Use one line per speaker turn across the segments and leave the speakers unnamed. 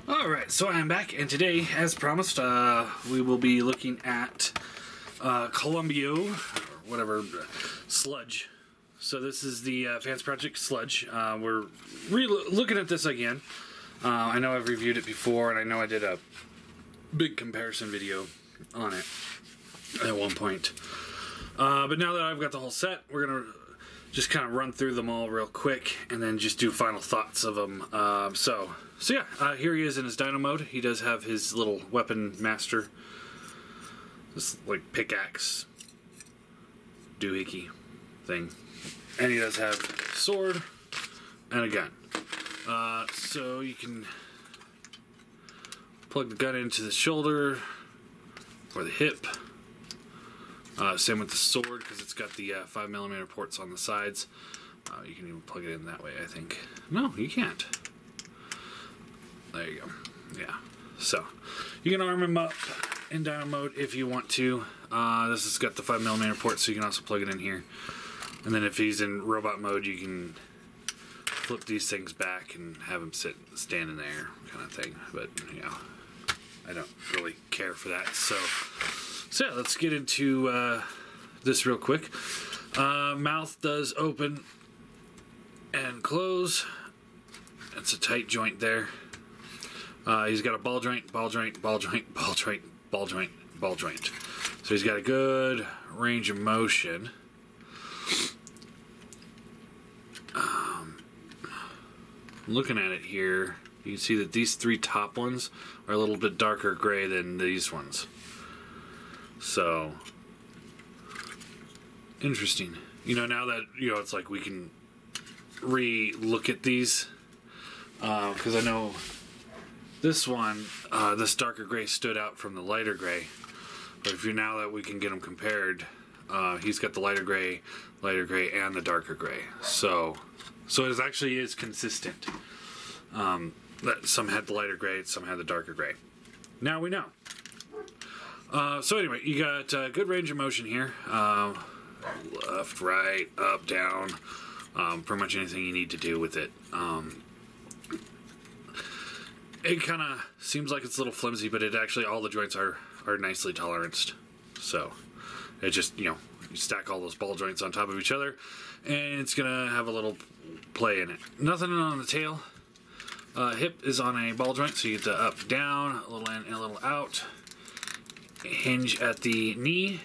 Alright, so I'm back, and today, as promised, we will be looking at Columpio, or whatever, Sludge. So this is the Fansproject Sludge. We're looking at this again. I know I've reviewed it before, and I know I did a big comparison video on it at one point. But now that I've got the whole set, we're going to just kind of run through them all real quick, and then just do final thoughts of them. So yeah, here he is in his Dino mode. He does have his little weapon master, this like pickaxe doohickey thing, and he does have a sword and a gun. So you can plug the gun into the shoulder or the hip. Same with the sword, because it's got the 5mm ports on the sides. You can even plug it in that way, I think. No, you can't. There you go. Yeah. So, you can arm him up in Dino mode if you want to. This has got the 5mm port, so you can also plug it in here. And then if he's in robot mode, you can flip these things back and have him standing there, kind of thing. But, you know, I don't really care for that. So yeah, let's get into this real quick. Mouth does open and close. It's a tight joint there. He's got a ball joint, ball joint, ball joint, ball joint, ball joint, ball joint. So he's got a good range of motion. Looking at it here, you can see that these three top ones are a little bit darker gray than these ones. So, interesting. You know, now that, you know, it's like we can re-look at these. Because I know this one, this darker gray stood out from the lighter gray. But if you now that we can get them compared, he's got the lighter gray, and the darker gray. So it actually is consistent. That some had the lighter gray, some had the darker gray. Now we know. So anyway, you got good range of motion here. Left, right, up, down. Pretty much anything you need to do with it. It kind of seems like it's a little flimsy, but it actually, all the joints are nicely toleranced. So it just, you know, you stack all those ball joints on top of each other, and it's going to have a little play in it. Nothing on the tail. Hip is on a ball joint, so you get the up, down, a little in and a little out. Hinge at the knee,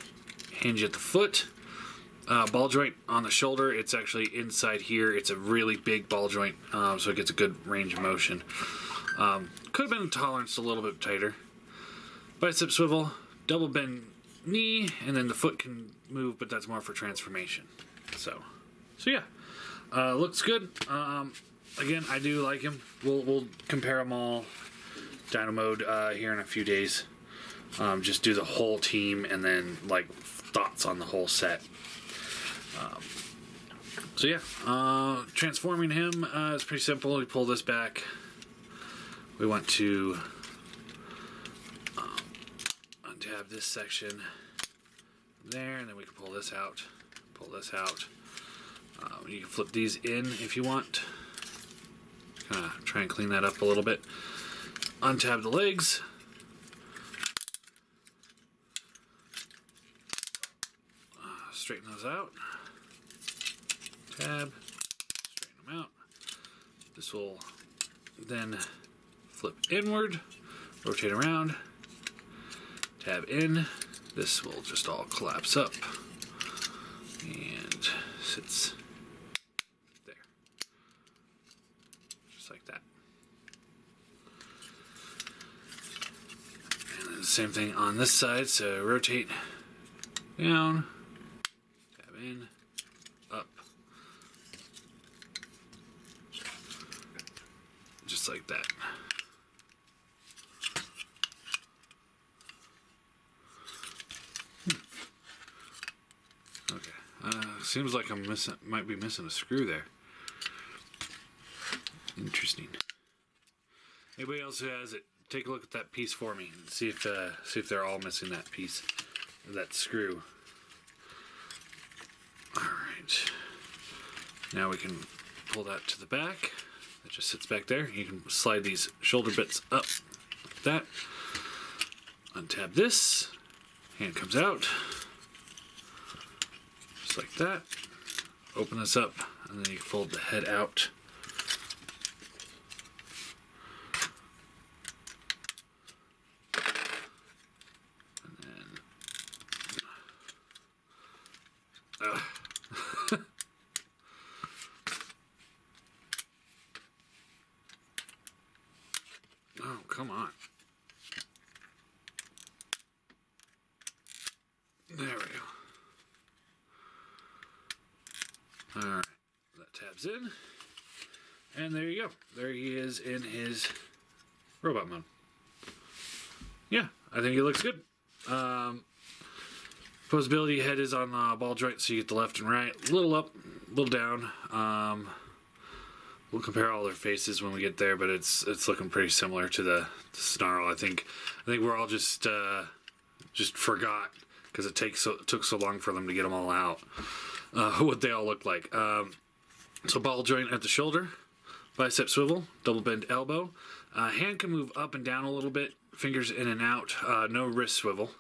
hinge at the foot. Ball joint on the shoulder, it's actually inside here. It's a really big ball joint, so it gets a good range of motion. Could have been toleranced a little bit tighter. Bicep swivel, double bend knee, and then the foot can move, but that's more for transformation. So yeah, looks good. Again, I do like him. We'll compare them all Dino mode here in a few days. Just do the whole team and then like thoughts on the whole set. So yeah, transforming him is pretty simple. We pull this back. We want to untab this section there, and then we can pull this out. Pull this out. You can flip these in if you want. Kind of try and clean that up a little bit. Untab the legs. Straighten those out. Tab. Straighten them out. This will then flip inward. Rotate around. Tab in. This will just all collapse up. And sits there. Just like that. And then the same thing on this side. So rotate down. In, up, just like that. Okay, seems like I'm might be missing a screw there. Interesting. Anybody else who has it, take a look at that piece for me and see if they're all missing that piece, that screw. Alright, now we can pull that to the back. It just sits back there. You can slide these shoulder bits up like that. Untab this. Hand comes out. Just like that. Open this up, and then you fold the head out. And then... Oh, come on. There we go. Alright, that tabs in. And there you go. There he is in his robot mode. Yeah, I think he looks good. Posability head is on the ball joint, so you get the left and right. A little up, a little down. We'll compare all their faces when we get there, but it's looking pretty similar to the snarl. I think we're all just forgot because it took so long for them to get them all out. What they all look like. So ball joint at the shoulder, bicep swivel, double bend elbow. Hand can move up and down a little bit, fingers in and out. No wrist swivel.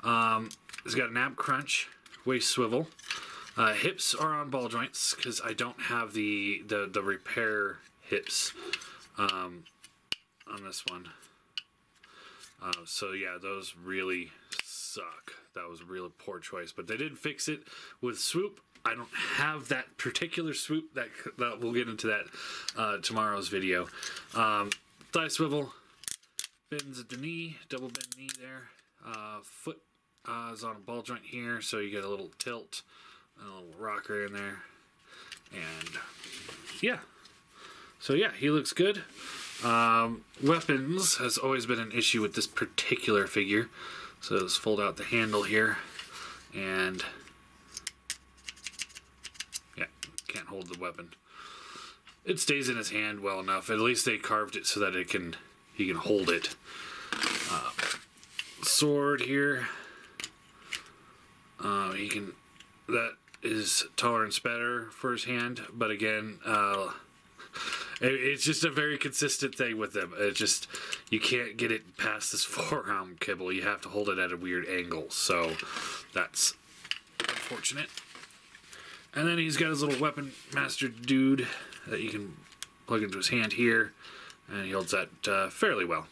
It's got an ab crunch, waist swivel. Hips are on ball joints because I don't have the repair hips on this one. So yeah, those really suck. That was a really poor choice, but they did fix it with swoop. I don't have that particular swoop. That we'll get into that tomorrow's video. Thigh swivel, bends at the knee, double bend knee there. Foot is on a ball joint here, so you get a little tilt. A little rocker in there, and yeah, so yeah, he looks good. Weapons has always been an issue with this particular figure, so let's fold out the handle here, and yeah, can't hold the weapon. It stays in his hand well enough. At least they carved it so that he can hold it. Sword here, that is tolerance better for his hand, but again, it's just a very consistent thing with them. It just, you can't get it past this forearm kibble. You have to hold it at a weird angle, so that's unfortunate. And then he's got his little weapon master dude that you can plug into his hand here, and he holds that fairly well.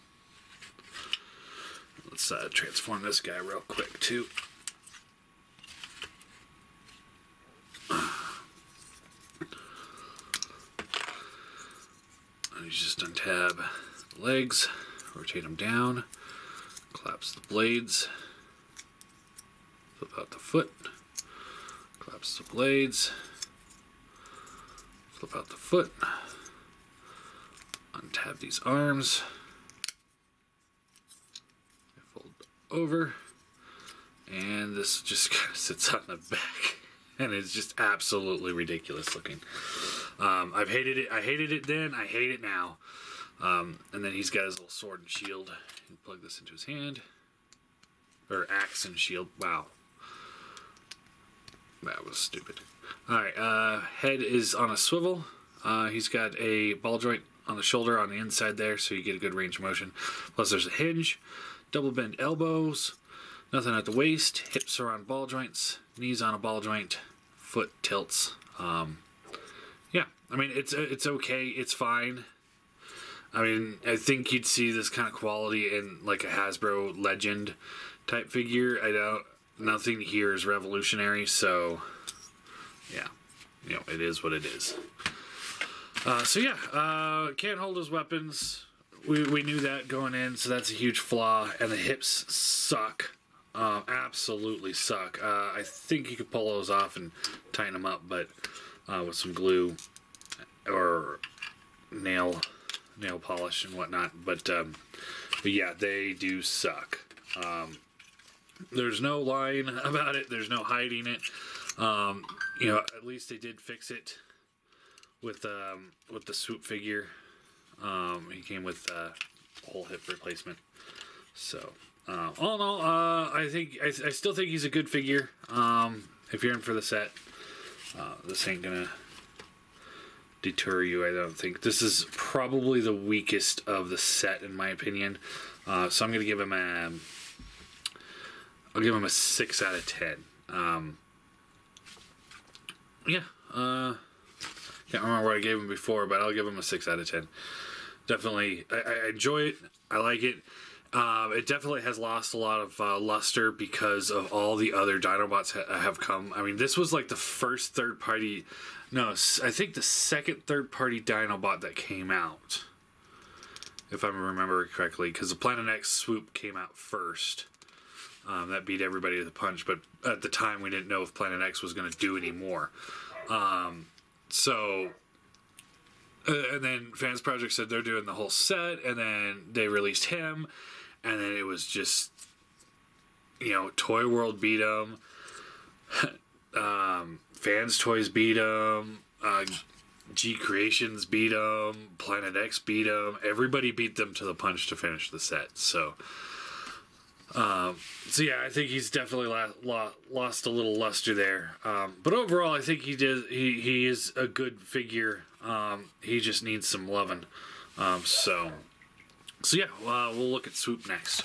Let's transform this guy real quick too. You just untab the legs, rotate them down, collapse the blades, flip out the foot, collapse the blades, flip out the foot, untab these arms, fold over, and this just kind of sits on the back. And it's just absolutely ridiculous looking. I've hated it. I hated it then. I hate it now. And then he's got his little sword and shield. You can plug this into his hand. Or axe and shield. Wow. That was stupid. Alright, head is on a swivel. He's got a ball joint on the shoulder on the inside there, so you get a good range of motion. Plus there's a hinge. Double bend elbows. Nothing at the waist. Hips are on ball joints. Knees on a ball joint. Foot tilts. Yeah, I mean, it's okay. It's fine. I mean, I think you'd see this kind of quality in like a Hasbro Legend type figure. Nothing here is revolutionary, so yeah, you know, it is what it is. So yeah, can't hold his weapons. We knew that going in, so that's a huge flaw. And the hips suck. Absolutely suck. I think you could pull those off and tighten them up, but with some glue or nail polish and whatnot. But yeah, they do suck. There's no lying about it. There's no hiding it. You know, at least they did fix it with the swoop figure. He came with a whole hip replacement. So. All in all, I still think he's a good figure. If you're in for the set, this ain't gonna deter you, I don't think. This is probably the weakest of the set, in my opinion. So I'm going to give him I'll give him a 6 out of 10. Can't remember what I gave him before, but I'll give him a 6 out of 10. Definitely, I enjoy it. I like it. It definitely has lost a lot of luster because of all the other Dinobots have come. I mean, this was like the first third-party... No, I think the second third-party Dinobot that came out, if I remember correctly, because the Planet X swoop came out first. That beat everybody to the punch, but at the time we didn't know if Planet X was going to do any more. And then Fansproject said they're doing the whole set, and then they released him, and then it was just, Toy World beat him, Fans Toys beat him, G Creations beat him, Planet X beat him. Everybody beat them to the punch to finish the set. So yeah, I think he's definitely lost a little luster there. But overall, I think he is a good figure. He just needs some loving. So yeah, we'll look at Swoop next.